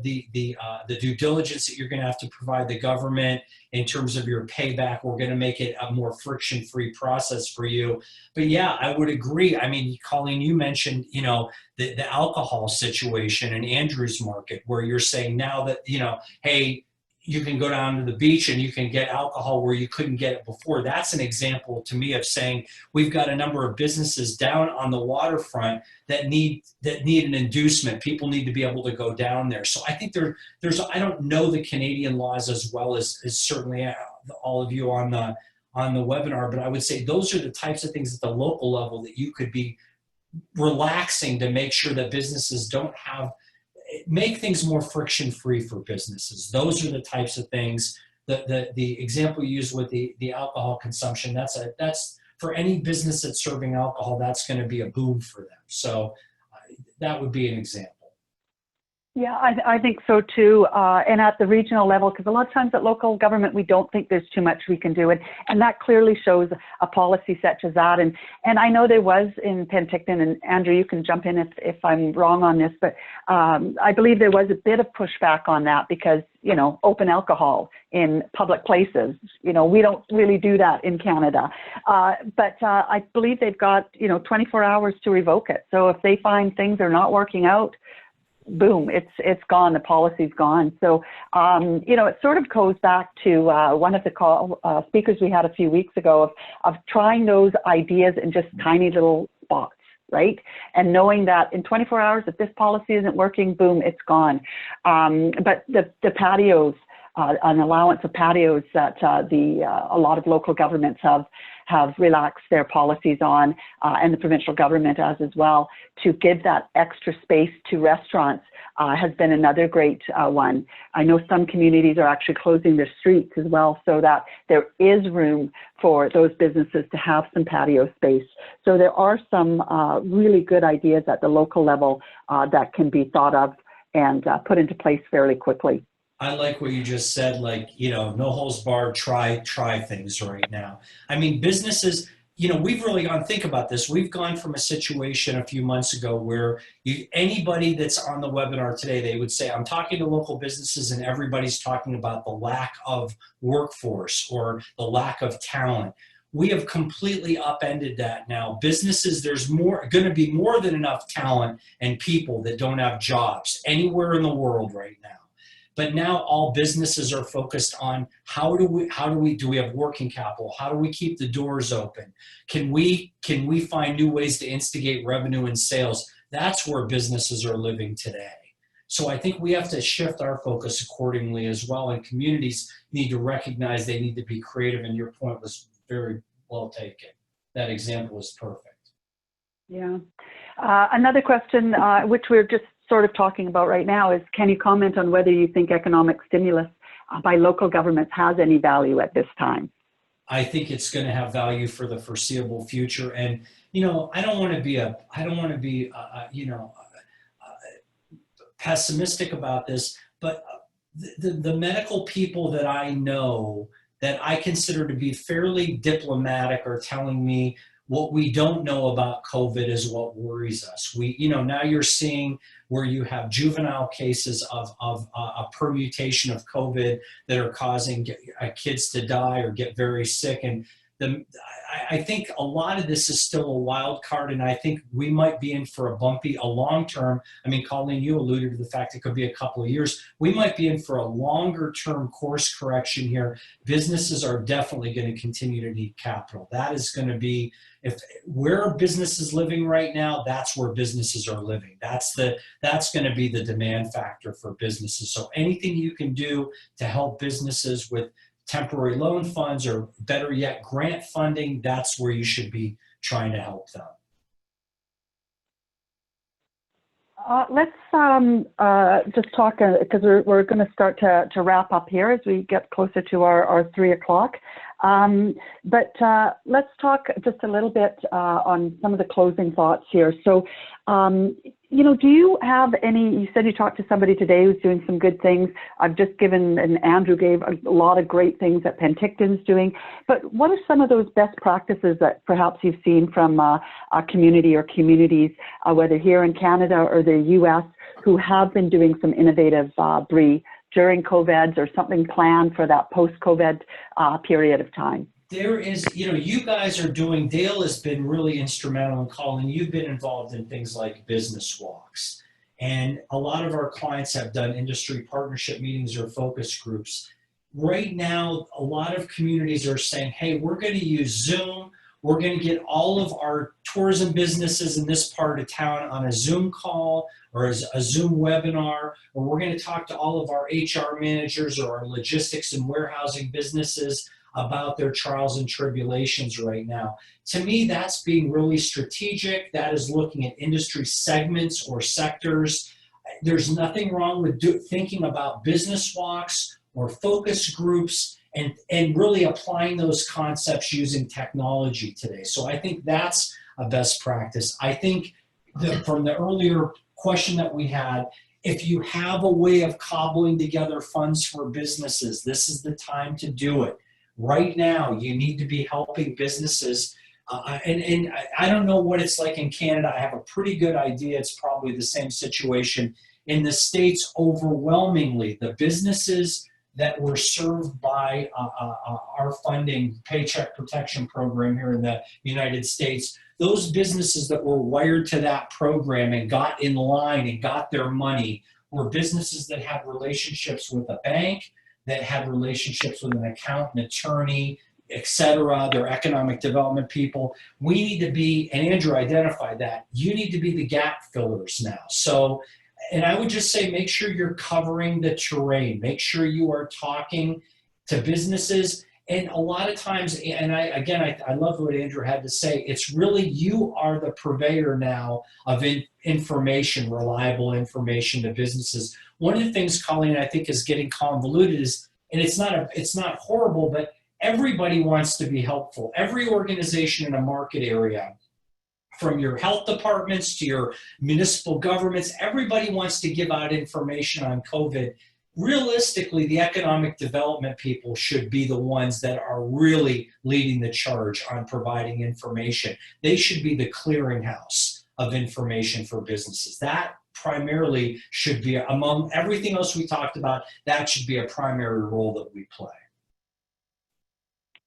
due diligence that you're going to have to provide the government in terms of your payback, we're going to make it a more friction-free process for you. But yeah, I would agree. I mean, Colleen, you mentioned, you know, the alcohol situation in Andrew's Market, where you're saying now that, you know, hey, you can go down to the beach and you can get alcohol where you couldn't get it before. That's an example to me of saying we've got a number of businesses down on the waterfront that need an inducement. People need to be able to go down there. So I think there's I don't know the Canadian laws as well as certainly all of you on the webinar, but I would say those are the types of things at the local level that you could be relaxing to make sure that businesses don't have, make things more friction-free for businesses. Those are the types of things. The example you used with the alcohol consumption, that's for any business that's serving alcohol, that's going to be a boom for them. So that would be an example. Yeah, I think so too. And at the regional level, because a lot of times at local government, we don't think there's too much we can do. And that clearly shows a policy such as that. And I know there was in Penticton, and Andrew, you can jump in if I'm wrong on this, but I believe there was a bit of pushback on that because, you know, open alcohol in public places, you know, we don't really do that in Canada. But I believe they've got, you know, 24 hours to revoke it. So if they find things are not working out, boom, it's gone, the policy's gone. So, you know, it sort of goes back to one of the speakers we had a few weeks ago of trying those ideas in just tiny little spots, right? And knowing that in 24 hours, if this policy isn't working, boom, it's gone. But the patios, an allowance of patios that a lot of local governments have relaxed their policies on, and the provincial government has as well, to give that extra space to restaurants has been another great one. I know some communities are actually closing their streets as well, so that there is room for those businesses to have some patio space. So there are some really good ideas at the local level that can be thought of and put into place fairly quickly. I like what you just said, like, you know, no holds barred, try things right now. I mean, businesses, you know, we've really gone, think about this. We've gone from a situation a few months ago where anybody that's on the webinar today, they would say, I'm talking to local businesses and everybody's talking about the lack of workforce or the lack of talent. We have completely upended that now. Businesses, there's going to be more than enough talent and people that don't have jobs anywhere in the world right now. But now all businesses are focused on do we have working capital? How do we keep the doors open? Can we find new ways to instigate revenue and sales? That's where businesses are living today. So I think we have to shift our focus accordingly as well. And communities need to recognize they need to be creative. And your point was very well taken. That example is perfect. Yeah. Another question, which we're just sort of talking about right now, is can you comment on whether you think economic stimulus by local governments has any value at this time? I think it's going to have value for the foreseeable future. And, you know, I don't want to be pessimistic about this, but the medical people that I know that I consider to be fairly diplomatic are telling me what we don't know about COVID is what worries us. You know, now you're seeing where you have juvenile cases of a permutation of COVID that are causing kids to die or get very sick. And I think a lot of this is still a wild card, and I think we might be in for a long term. I mean, Colleen, you alluded to the fact it could be a couple of years. We might be in for a longer term course correction here. Businesses are definitely going to continue to need capital. That is going to be, if where business is living right now, that's where businesses are living. That's going to be the demand factor for businesses. So anything you can do to help businesses with temporary loan funds, or better yet, grant funding, that's where you should be trying to help them. Let's just talk, because we're going to start to wrap up here as we get closer to our 3 o'clock. But let's talk just a little bit on some of the closing thoughts here. So, you know, do you have any, you said you talked to somebody today who's doing some good things. I've just given, and Andrew gave a lot of great things that Penticton's doing, but what are some of those best practices that perhaps you've seen from a community or communities, whether here in Canada or the US, who have been doing some innovative BR&E during COVID, or something planned for that post-COVID period of time? There is, you know, you guys are doing, Dale has been really instrumental in calling, you've been involved in things like business walks. And a lot of our clients have done industry partnership meetings or focus groups. Right now, a lot of communities are saying, hey, we're going to use Zoom. We're going to get all of our tourism businesses in this part of town on a Zoom call or as a Zoom webinar, or we're going to talk to all of our HR managers or our logistics and warehousing businesses about their trials and tribulations right now. To me, that's being really strategic. That is looking at industry segments or sectors. There's nothing wrong with thinking about business walks or focus groups and really applying those concepts using technology today. So I think that's a best practice. I think from the earlier question that we had, if you have a way of cobbling together funds for businesses, this is the time to do it. Right now, you need to be helping businesses. And I don't know what it's like in Canada. I have a pretty good idea. It's probably the same situation. In the States, overwhelmingly, the businesses that were served by our funding Paycheck Protection Program here in the United States, those businesses that were wired to that program and got in line and got their money were businesses that had relationships with a bank, that had relationships with an accountant, attorney, etc., their economic development people. We need to be, and Andrew identified that, you need to be the gap fillers now. So, and I would just say, make sure you're covering the terrain. Make sure you are talking to businesses. And a lot of times, and I love what Andrew had to say, it's really you are the purveyor now of information, reliable information to businesses. One of the things, Colleen, I think is getting convoluted is, and it's not horrible, but everybody wants to be helpful. Every organization in a market area, from your health departments to your municipal governments, everybody wants to give out information on COVID. Realistically, the economic development people should be the ones that are really leading the charge on providing information. They should be the clearinghouse of information for businesses. That primarily should be, among everything else we talked about, that should be a primary role that we play.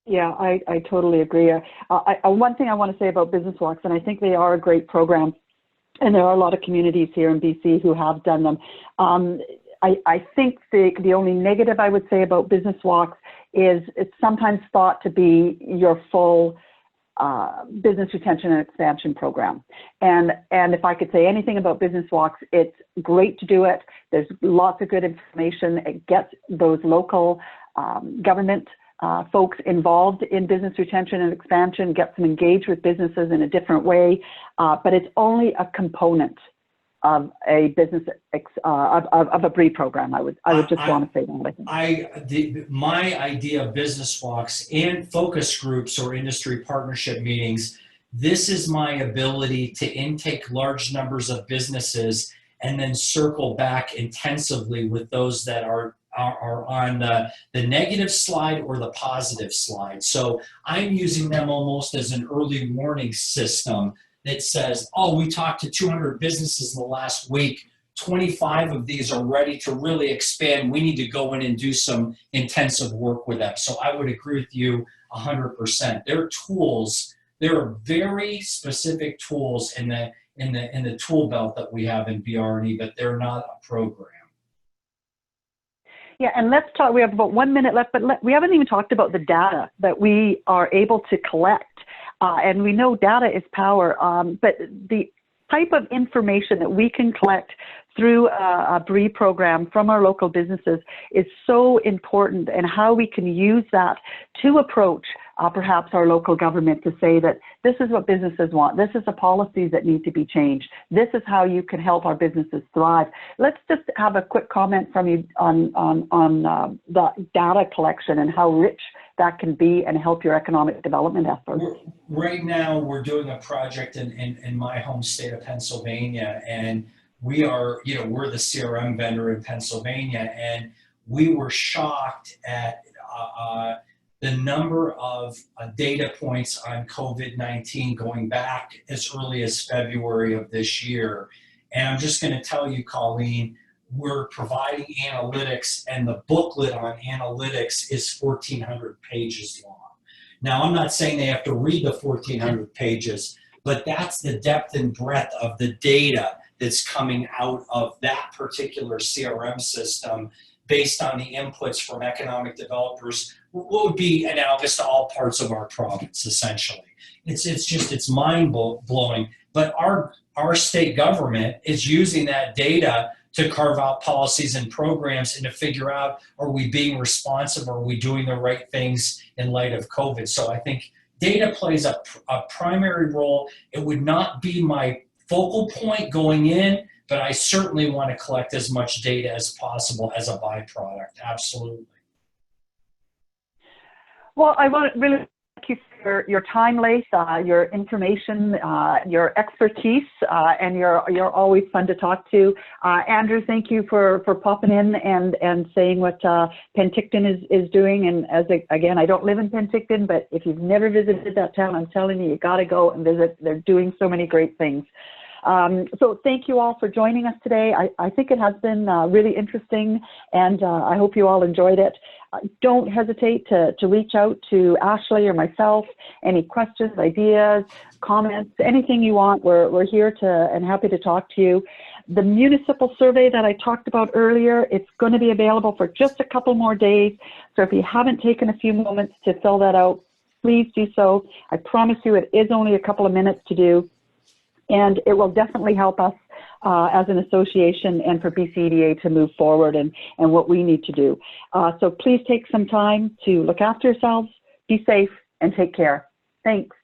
Yeah, I totally agree. One thing I want to say about Business Walks, and I think they are a great program, and there are a lot of communities here in BC who have done them. I think the only negative I would say about Business Walks is it's sometimes thought to be your full business retention and expansion program. And if I could say anything about Business Walks, it's great to do it. There's lots of good information. It gets those local government folks involved in business retention and expansion, gets them engaged with businesses in a different way, but it's only a component of a business of a BR&E program. I would just want to say that. My idea of business walks and focus groups or industry partnership meetings, this is my ability to intake large numbers of businesses and then circle back intensively with those that are on the negative slide or the positive slide. So I'm using them almost as an early warning system that says, oh, we talked to 200 businesses in the last week. 25 of these are ready to really expand. We need to go in and do some intensive work with them. So I would agree with you. 100%. They're tools. There are very specific tools in the tool belt that we have in BR&E, but they're not a program. Yeah, and let's talk, we have about 1 minute left, but we haven't even talked about the data that we are able to collect. And we know data is power, but the type of information that we can collect through a BR&E program from our local businesses is so important, and how we can use that to approach perhaps our local government to say that this is what businesses want, this is the policies that need to be changed, this is how you can help our businesses thrive. Let's just have a quick comment from you on the data collection and how rich that can be and help your economic development efforts. Right now, we're doing a project in my home state of Pennsylvania, and we are, we're the CRM vendor in Pennsylvania, and we were shocked at the number of data points on COVID-19 going back as early as February of this year. And I'm just going to tell you, Colleen, we're providing analytics, and the booklet on analytics is 1,400 pages long. Now, I'm not saying they have to read the 1,400 pages, but that's the depth and breadth of the data that's coming out of that particular CRM system based on the inputs from economic developers, what would be analogous to all parts of our province, essentially. It's mind-blowing. But our state government is using that data to carve out policies and programs and to figure out, are we being responsive? Are we doing the right things in light of COVID? So I think data plays a primary role. It would not be my focal point going in, but I certainly want to collect as much data as possible as a byproduct. Absolutely. Well, I want to really thank you for your time, Laith, your information, your expertise, and you're always fun to talk to. Andrew, thank you for popping in and saying what Penticton is doing. And again, I don't live in Penticton, but if you've never visited that town, I'm telling you, you got to go and visit. They're doing so many great things. So thank you all for joining us today. I think it has been really interesting, and I hope you all enjoyed it. Don't hesitate to reach out to Ashley or myself. Any questions, ideas, comments, anything you want, we're here and happy to talk to you. The municipal survey that I talked about earlier, it's going to be available for just a couple more days. So if you haven't taken a few moments to fill that out, please do so. I promise you it is only a couple of minutes to do. And it will definitely help us as an association and for BCEDA to move forward and what we need to do. So please take some time to look after yourselves, be safe, and take care. Thanks.